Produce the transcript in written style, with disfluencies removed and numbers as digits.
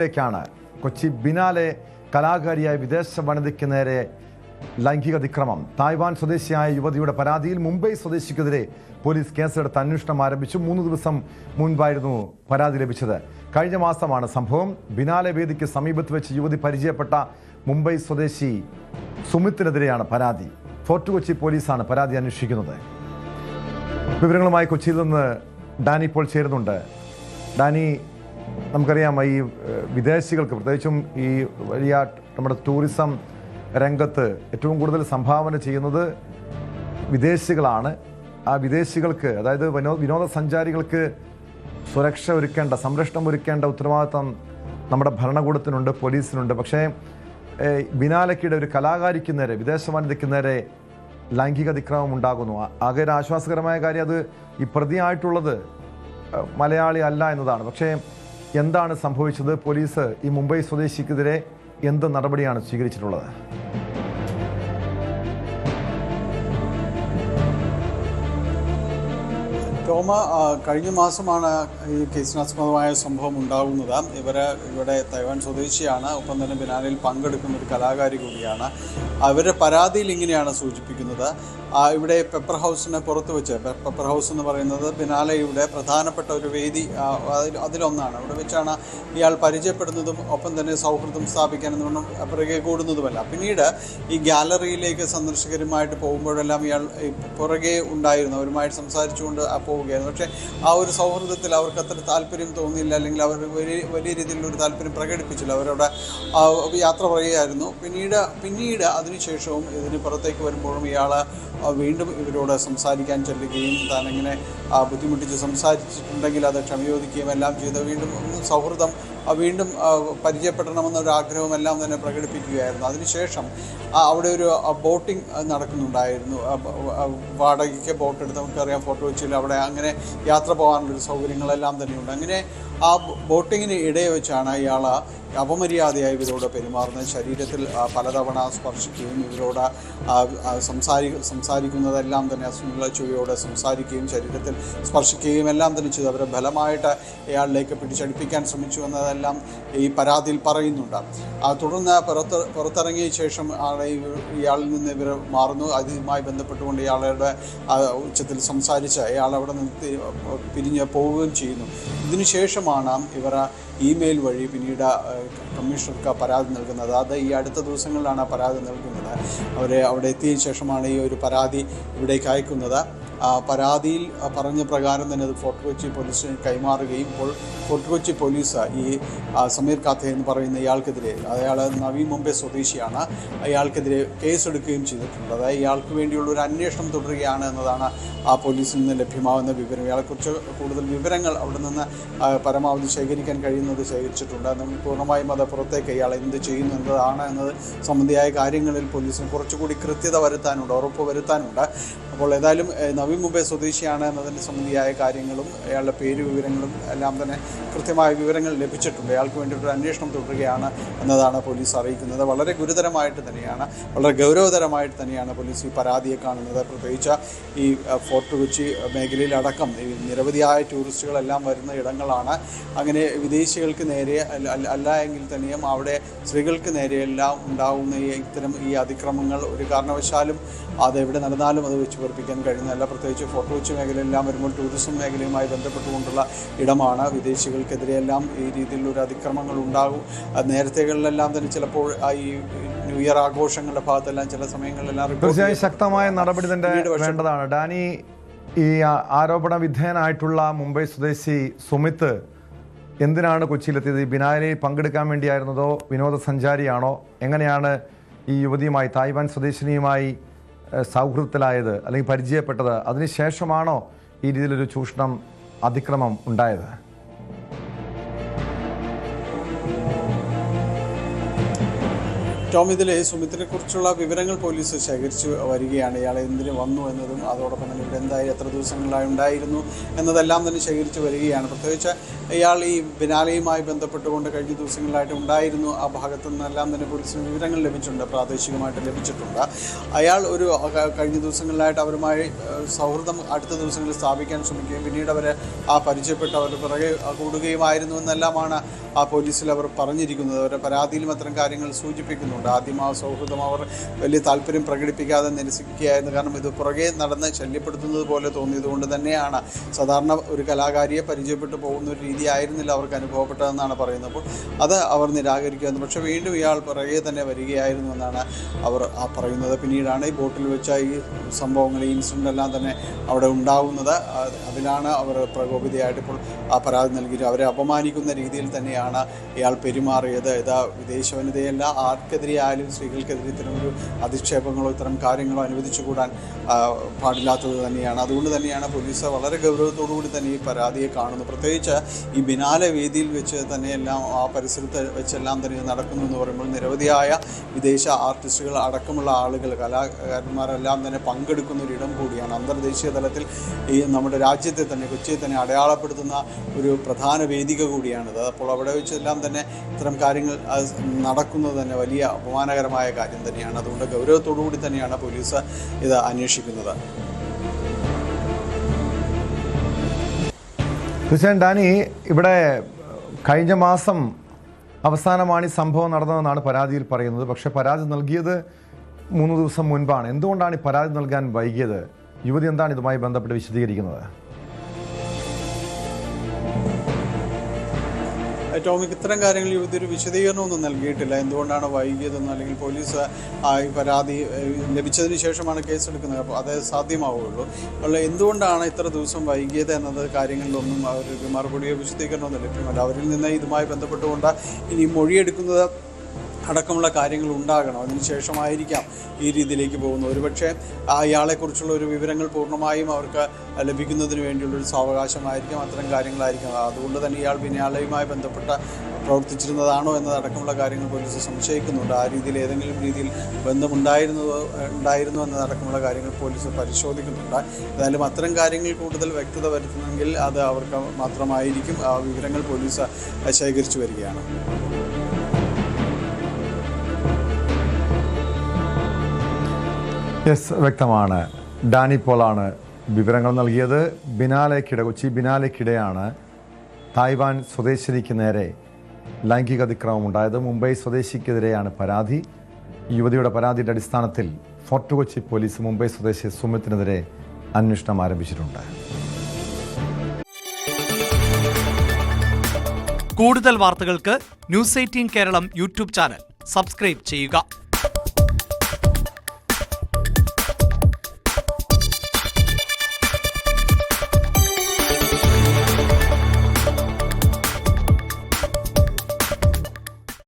ാണ് കൊച്ചി ബിനാലെ കലാകാരിയായ വിദേശ വനിതയ്ക്ക് നേരെ ലൈംഗിക അതിക്രമം. തായ്വാൻ സ്വദേശിയായ യുവതിയുടെ പരാതിയിൽ മുംബൈ സ്വദേശിക്കെതിരെ പോലീസ് കേസെടുത്ത് അന്വേഷണം ആരംഭിച്ചു. 3 ദിവസം മുൻപായിരുന്നു പരാതി ലഭിച്ചത്. കഴിഞ്ഞ മാസമാണ് സംഭവം. ബിനാലെ വേദിക്ക് സമീപത്ത് വെച്ച് യുവതി പരിചയപ്പെട്ട മുംബൈ സ്വദേശി സുമിത്തിനെതിരെയാണ് പരാതി. ഫോർട്ട് കൊച്ചി പോലീസാണ് പരാതി അന്വേഷിക്കുന്നത്. വിവരങ്ങളുമായി കൊച്ചിയിൽ നിന്ന് ഡാനി ഇപ്പോൾ ചേരുന്നുണ്ട്. ഡാനി, നമുക്കറിയാം ഈ വിദേശികൾക്ക്, പ്രത്യേകിച്ചും ഈ വലിയ നമ്മുടെ ടൂറിസം രംഗത്ത് ഏറ്റവും കൂടുതൽ സംഭാവന ചെയ്യുന്നത് വിദേശികളാണ്. ആ വിദേശികൾക്ക്, അതായത് വിനോദസഞ്ചാരികൾക്ക് സുരക്ഷ ഒരുക്കേണ്ട, സംരക്ഷണം ഒരുക്കേണ്ട ഉത്തരവാദിത്വം നമ്മുടെ ഭരണകൂടത്തിനുണ്ട്, പോലീസിനുണ്ട്. പക്ഷേ ബിനാലയ്ക്കിടെ ഒരു കലാകാരിക്ക് നേരെ, വിദേശ വനിതയ്ക്ക് നേരെ ലൈംഗിക അതിക്രമം ഉണ്ടാകുന്നു. ആകെ ഒരു ആശ്വാസകരമായ കാര്യം അത് ഈ പ്രതിയായിട്ടുള്ളത് മലയാളി അല്ല എന്നതാണ്. പക്ഷേ എന്താണ് സംഭവിച്ചത്? പോലീസ് ഈ മുംബൈ സ്വദേശിക്കെതിരെ എന്ത് നടപടിയാണ് സ്വീകരിച്ചിട്ടുള്ളത്? ടോമ, കഴിഞ്ഞ മാസമാണ് ഈ കേസിനാസ്പദമായ സംഭവം ഉണ്ടാകുന്നത്. ഇവിടെ തൈവാൻ സ്വദേശിയാണ്, ഒപ്പം തന്നെ ബിനാലയിൽ പങ്കെടുക്കുന്ന ഒരു കലാകാരി കൂടിയാണ്. അവരുടെ പരാതിയിൽ ഇങ്ങനെയാണ് സൂചിപ്പിക്കുന്നത്. ഇവിടെ പെപ്പർ ഹൗസിന് പുറത്ത് വെച്ച്, പെപ്പർ ഹൗസ് എന്ന് പറയുന്നത് ബിനാലയുടെ പ്രധാനപ്പെട്ട ഒരു വേദി അതിലൊന്നാണ്. അവിടെ വെച്ചാണ് ഇയാൾ പരിചയപ്പെടുന്നതും ഒപ്പം തന്നെ സൗഹൃദം സ്ഥാപിക്കാനെന്നുകൊണ്ടും പുറകെ കൂടുന്നതുമല്ല. പിന്നീട് ഈ ഗാലറിയിലേക്ക് സന്ദർശകരുമായിട്ട് പോകുമ്പോഴെല്ലാം ഇയാൾ പുറകെ ഉണ്ടായിരുന്നു, അവരുമായിട്ട് സംസാരിച്ചുകൊണ്ട് പോവുകയായിരുന്നു. പക്ഷേ ആ ഒരു സൗഹൃദത്തിൽ അവർക്ക് അത്ര താല്പര്യം തോന്നിയില്ല, അല്ലെങ്കിൽ അവർ വലിയ രീതിയിലൊരു താല്പര്യം പ്രകടിപ്പിച്ചില്ല. അവരവിടെ യാത്ര പറയുകയായിരുന്നു. പിന്നീട് അതിനുശേഷവും ഇതിന് പുറത്തേക്ക് വരുമ്പോഴും ഇയാൾ വീണ്ടും ഇവരോട് സംസാരിക്കാൻ ചെല്ലുകയും താനെങ്ങനെ ബുദ്ധിമുട്ടിച്ച് സംസാരിച്ചിട്ടുണ്ടെങ്കിൽ അത് ക്ഷമയോദിക്കുകയും എല്ലാം ചെയ്ത് വീണ്ടും സൗഹൃദം വീണ്ടും പരിചയപ്പെടണമെന്നൊരു ആഗ്രഹമെല്ലാം തന്നെ പ്രകടിപ്പിക്കുകയായിരുന്നു. അതിനുശേഷം അവിടെ ഒരു ബോട്ടിംഗ് നടക്കുന്നുണ്ടായിരുന്നു. വാടകയ്ക്ക് ബോട്ട് എടുത്ത്, നമുക്കറിയാം ഫോർട്ട് കൊച്ചിയിൽ അവിടെ അങ്ങനെ യാത്ര പോകാനുള്ളൊരു സൗകര്യങ്ങളെല്ലാം തന്നെയുണ്ട്. അങ്ങനെ ആ ബോട്ടിങ്ങിന് ഇടയെ വെച്ചാണ് ഇയാൾ അപമര്യാദയായി ഇവരോട് പെരുമാറുന്നത്. ശരീരത്തിൽ പലതവണ സ്പർശിക്കുകയും ഇവരോട് സംസാരിക്കുന്നതെല്ലാം തന്നെ അശ്ലീല ചുവയോടെ സംസാരിക്കുകയും ശരീരത്തിൽ സ്പർശിക്കുകയും എല്ലാം തന്നെ ചെയ്തു. അവരെ ബലമായിട്ട് ഇയാളിലേക്ക് പിടിച്ചടിപ്പിക്കാൻ ശ്രമിച്ചു എന്നതെല്ലാം ഈ പരാതിയിൽ പറയുന്നുണ്ട്. തുടർന്ന് പുറത്തിറങ്ങിയ ശേഷം ഇയാളിൽ നിന്ന് ഇവർ മാറുന്നു. അതുമായി ബന്ധപ്പെട്ടുകൊണ്ട് ഇയാളുടെ ഉച്ചത്തിൽ സംസാരിച്ച് ഇയാൾ അവിടെ നിന്ന് പിരിഞ്ഞ് പോവുകയും ചെയ്യുന്നു. ഇതിനുശേഷമാണ് ഇവർ ഇമെയിൽ വഴി പിന്നീട് കമ്മീഷണർക്ക് പരാതി നൽകുന്നത്. അത് ഈ അടുത്ത ദിവസങ്ങളിലാണ് പരാതി നൽകുന്നത്. അവിടെ എത്തിയ ശേഷമാണ് ഈ ഒരു പരാതി ഇവിടേക്ക് അയക്കുന്നത്. പരാതിയിൽ പറഞ്ഞ പ്രകാരം തന്നെ അത് ഫോർട്ട് കൊച്ചി പോലീസിന് കൈമാറുകയും ഇപ്പോൾ ഫോർട്ട് കൊച്ചി പോലീസ് ഈ സമീർ കാത്തെ എന്ന് പറയുന്ന ഇയാൾക്കെതിരെ, അയാൾ നവി മുംബൈ സ്വദേശിയാണ്, അയാൾക്കെതിരെ കേസെടുക്കുകയും ചെയ്തിട്ടുണ്ട്. അതായത് ഇയാൾക്ക് വേണ്ടിയുള്ള ഒരു അന്വേഷണം തുടരുകയാണ് എന്നതാണ് ആ പോലീസിൽ നിന്ന് ലഭ്യമാകുന്ന വിവരം. ഇയാളെക്കുറിച്ച് കൂടുതൽ വിവരങ്ങൾ അവിടെ നിന്ന് പരമാവധി ശേഖരിക്കാൻ കഴിയുന്നത് ശേഖരിച്ചിട്ടുണ്ട്. നമുക്ക് പൂർണ്ണമായും അത് പുറത്തേക്ക് ഇയാൾ എന്ത് ചെയ്യുന്നു എന്നതാണ് എന്നത് സംബന്ധിയായ കാര്യങ്ങളിൽ പോലീസിന് കുറച്ചുകൂടി കൃത്യത വരുത്താനുണ്ട്, ഉറപ്പ് വരുത്താനുണ്ട്. അപ്പോൾ ഏതായാലും നവി മുംബൈ സ്വദേശിയാണ് എന്നതിൻ്റെ സംബന്ധിയായ കാര്യങ്ങളും അയാളുടെ പേര് വിവരങ്ങളും എല്ലാം തന്നെ കൃത്യമായ വിവരങ്ങൾ ലഭിച്ചിട്ടുണ്ട്. അയാൾക്ക് വേണ്ടിയിട്ടൊരു അന്വേഷണം തുടരുകയാണ് എന്നതാണ് പോലീസ് അറിയിക്കുന്നത്. വളരെ ഗുരുതരമായിട്ട് തന്നെയാണ്, വളരെ ഗൗരവതരമായിട്ട് തന്നെയാണ് പോലീസ് ഈ പരാതിയെ കാണുന്നത്. പ്രത്യേകിച്ച് ഈ ഫോർട്ട് കൊച്ചി മേഖലയിലടക്കം ഈ നിരവധിയായ ടൂറിസ്റ്റുകളെല്ലാം വരുന്ന ഇടങ്ങളാണ്. അങ്ങനെ വിദേശികൾക്ക് നേരെ അല്ല എങ്കിൽ തന്നെയും അവിടെ സ്ത്രീകൾക്ക് നേരെയെല്ലാം ഉണ്ടാകുന്ന ഇത്തരം ഈ അതിക്രമങ്ങൾ ഒരു കാരണവശാലും അതെവിടെ നടന്നാലും അത് വെച്ച് പൊറിപ്പിക്കാൻ കഴിയുന്നതല്ല. പ്രത്യേകിച്ച് ഫോർട്ട് കൊച്ചി മേഖലയെല്ലാം വരുമ്പോൾ ടൂറിസം മേഖലയുമായി ബന്ധപ്പെട്ടുകൊണ്ടുള്ള ഇടമാണ്. വിദേശികൾക്കെതിരെയെല്ലാം ഈ രീതിയിലൊരു അതിക്രമങ്ങൾ ഉണ്ടാകും. നേരത്തെകളിലെല്ലാം തന്നെ ചിലപ്പോൾ ഈ ന്യൂ ഇയർ ആഘോഷങ്ങളുടെ ഭാഗത്തെല്ലാം ചില സമയങ്ങളിലെല്ലാം തീർച്ചയായും ശക്തമായ നടപടി തന്നെ വേണ്ടതാണ്. ഡാനി, ഈ ആരോപണ വിധേയനായിട്ടുള്ള മുംബൈ സ്വദേശി സുമിത്ത് എന്തിനാണ് കൊച്ചിയിലെത്തിയത്? ബിനാലയിൽ പങ്കെടുക്കാൻ വേണ്ടിയായിരുന്നതോ വിനോദസഞ്ചാരിയാണോ? എങ്ങനെയാണ് ഈ യുവതിയുമായി, തായ്വാൻ സ്വദേശിനിയുമായി സൗഹൃദത്തിലായത് അല്ലെങ്കിൽ പരിചയപ്പെട്ടത്? അതിനുശേഷമാണോ ഈ രീതിയിലൊരു ചൂഷണം, അതിക്രമം ഉണ്ടായത്? ടോം, ഇതിൽ സുമിത്തിനെ കുറിച്ചുള്ള വിവരങ്ങൾ പോലീസ് ശേഖരിച്ച് വരികയാണ്. ഇയാൾ എന്തിന് വന്നു എന്നതും അതോടൊപ്പം തന്നെ ഇവിടെ എന്തായി എത്ര ദിവസങ്ങളായി ഉണ്ടായിരുന്നു എന്നതെല്ലാം തന്നെ ശേഖരിച്ച് വരികയാണ്. പ്രത്യേകിച്ച് ഇയാൾ ഈ ബിനാലയുമായി ബന്ധപ്പെട്ടുകൊണ്ട് കഴിഞ്ഞ ദിവസങ്ങളിലായിട്ട് ഉണ്ടായിരുന്നു ആ ഭാഗത്തു നിന്നെല്ലാം തന്നെ പോലീസിന് വിവരങ്ങൾ ലഭിച്ചിട്ടുണ്ട്, പ്രാദേശികമായിട്ട് ലഭിച്ചിട്ടുണ്ട്. അയാൾ ഒരു കഴിഞ്ഞ ദിവസങ്ങളിലായിട്ട് അവരുമായി സൗഹൃദം അടുത്ത ദിവസങ്ങളിൽ സ്ഥാപിക്കാൻ ശ്രമിക്കുകയും പിന്നീട് അവർ ആ പരിചയപ്പെട്ട് അവർ പിറകെ കൂടുകയുമായിരുന്നു എന്നെല്ലാമാണ് ആ പോലീസിൽ അവർ പറഞ്ഞിരിക്കുന്നത്. അവരുടെ പരാതിയിലും അത്തരം കാര്യങ്ങൾ സൂചിപ്പിക്കുന്നുണ്ട്. ആദ്യം ആ സൗഹൃദം അവർ വലിയ താല്പര്യം പ്രകടിപ്പിക്കാതെ നിരസിക്കുകയായിരുന്നു. കാരണം ഇത് പുറകെ നടന്ന് ശല്യപ്പെടുത്തുന്നത് പോലെ തോന്നിയതുകൊണ്ട് തന്നെയാണ്. സാധാരണ ഒരു കലാകാരിയെ പരിചയപ്പെട്ടു പോകുന്ന ഒരു രീതി ആയിരുന്നില്ല അവർക്ക് അനുഭവപ്പെട്ടതെന്നാണ് പറയുന്നത്. അപ്പോൾ അത് അവർ നിരാകരിക്കുകയായിരുന്നു. പക്ഷേ വീണ്ടും ഇയാൾ പുറകെ തന്നെ വരികയായിരുന്നു എന്നാണ് അവർ പറയുന്നത്. പിന്നീടാണ് ഈ ബോട്ടിൽ വെച്ച ഈ സംഭവങ്ങൾ, ഈ ഇൻസിഡൻ്റ് എല്ലാം തന്നെ അവിടെ ഉണ്ടാകുന്നത്. അതിലാണ് അവർ പ്രകോപിതയായിട്ട് ഇപ്പോൾ ആ പരാതി നൽകിയിട്ട് അവരെ അപമാനിക്കുന്ന രീതിയിൽ തന്നെയാണ് ഇയാൾ പെരുമാറിയത്. ഇതാ വിദേശ വനിതയല്ല, ആർക്കെതിരെ ആയാലും സ്ത്രീകൾക്കെതിരെ ഇത്തരം ഒരു അധിക്ഷേപങ്ങളോ ഇത്തരം കാര്യങ്ങളോ അനുവദിച്ചുകൂടാൻ പാടില്ലാത്തത് തന്നെയാണ്. അതുകൊണ്ട് തന്നെയാണ് പോലീസ് വളരെ ഗൗരവത്തോടു കൂടി തന്നെ ഈ പരാതിയെ കാണുന്നത്. പ്രത്യേകിച്ച് ഈ ബിനാലെ വേദിയിൽ വെച്ച് തന്നെയെല്ലാം ആ പരിസരത്ത് വെച്ചെല്ലാം തന്നെ നടക്കുന്നു എന്ന് പറയുമ്പോൾ നിരവധിയായ വിദേശ ആർട്ടിസ്റ്റുകൾ അടക്കമുള്ള ആളുകൾ, കലാകാരന്മാരെല്ലാം തന്നെ പങ്കെടുക്കുന്ന ഒരിടം കൂടിയാണ്. അന്തർദേശീയ തലത്തിൽ ഈ നമ്മുടെ രാജ്യത്തെ തന്നെ, കൊച്ചിയെ തന്നെ അടയാളപ്പെടുത്തുന്ന ഒരു പ്രധാന വേദിക കൂടിയാണിത്. അപ്പോൾ അവിടെ വെച്ചെല്ലാം തന്നെ ഇത്തരം കാര്യങ്ങൾ നടക്കുന്നത് തന്നെ വലിയ അപമാനകരമായ കാര്യം തന്നെയാണ്. അതുകൊണ്ട് ഗൗരവത്തോടു കൂടി തന്നെയാണ് പോലീസ് ഇത് അന്വേഷിക്കുന്നത്. തീർച്ചയായും ഡാനി, ഇവിടെ കഴിഞ്ഞ മാസം അവസാനമാണ് ഈ സംഭവം നടന്നതെന്നാണ് പരാതിയിൽ പറയുന്നത്. പക്ഷേ പരാതി നൽകിയത് 3 ദിവസം മുൻപാണ്. എന്തുകൊണ്ടാണ് ഈ പരാതി നൽകാൻ വൈകിയത്? യുവതി എന്താണ് ഇതുമായി ബന്ധപ്പെട്ട് വിശദീകരിക്കുന്നത്? ടോമിക്ക് ഇത്തരം കാര്യങ്ങൾ യുവതി ഒരു വിശദീകരണമൊന്നും നൽകിയിട്ടില്ല. എന്തുകൊണ്ടാണ് വൈകിയതെന്നോ അല്ലെങ്കിൽ പോലീസ് ഈ പരാതി ലഭിച്ചതിന് ശേഷമാണ് കേസെടുക്കുന്നത്, അപ്പോൾ അതേ സാധ്യമാവുകയുള്ളൂ. അപ്പോൾ എന്തുകൊണ്ടാണ് ഇത്ര ദിവസം വൈകിയത് എന്നത് കാര്യങ്ങളിലൊന്നും അവർക്ക് മറുപടിയോ വിശദീകരണമൊന്നും ലഭ്യമല്ല. അവരിൽ നിന്ന് ഇതുമായി ബന്ധപ്പെട്ടുകൊണ്ട് ഇനി മൊഴിയെടുക്കുന്നത് അടക്കമുള്ള കാര്യങ്ങൾ ഉണ്ടാകണം. അതിനുശേഷമായിരിക്കാം ഈ രീതിയിലേക്ക് പോകുന്നത്. ഒരുപക്ഷെ അയാളെക്കുറിച്ചുള്ള ഒരു വിവരങ്ങൾ പൂർണ്ണമായും അവർക്ക് ലഭിക്കുന്നതിന് വേണ്ടിയുള്ളൊരു സാവകാശമായിരിക്കാം, അത്തരം കാര്യങ്ങളായിരിക്കാം. അതുകൊണ്ട് തന്നെ ഇയാൾ ബിനാലയുമായി ബന്ധപ്പെട്ട പ്രവർത്തിച്ചിരുന്നതാണോ എന്നതടക്കമുള്ള കാര്യങ്ങൾ പോലീസ് സംശയിക്കുന്നുണ്ട്. ആ രീതിയിൽ ഏതെങ്കിലും രീതിയിൽ ബന്ധമുണ്ടായിരുന്നു എന്നതടക്കമുള്ള കാര്യങ്ങൾ പോലീസ് പരിശോധിക്കുന്നുണ്ട്. ഏതായാലും അത്തരം കാര്യങ്ങൾ കൂടുതൽ വ്യക്തത വരുത്തുന്നെങ്കിൽ അത് അവർക്ക് മാത്രമായിരിക്കും. ആ വിവരങ്ങൾ പോലീസ് ശേഖരിച്ചു വരികയാണ്. വ്യക്തമാണ്. ഡാനി പോളാണ് വിവരങ്ങൾ നൽകിയത്. കൊച്ചി ബിനാലയ്ക്കിടെയാണ് തായ്വാൻ സ്വദേശിനിക്ക് നേരെ ലൈംഗിക അതിക്രമം ഉണ്ടായത്. മുംബൈ സ്വദേശിക്കെതിരെയാണ് പരാതി. യുവതിയുടെ പരാതിയുടെ അടിസ്ഥാനത്തിൽ ഫോർട്ട് കൊച്ചി പോലീസ് മുംബൈ സ്വദേശി സുമിത്തിനെതിരെ അന്വേഷണം ആരംഭിച്ചിട്ടുണ്ട്. കൂടുതൽ വാർത്തകൾക്ക് news 18 Keralam YouTube channel subscribe ചെയ്യുക.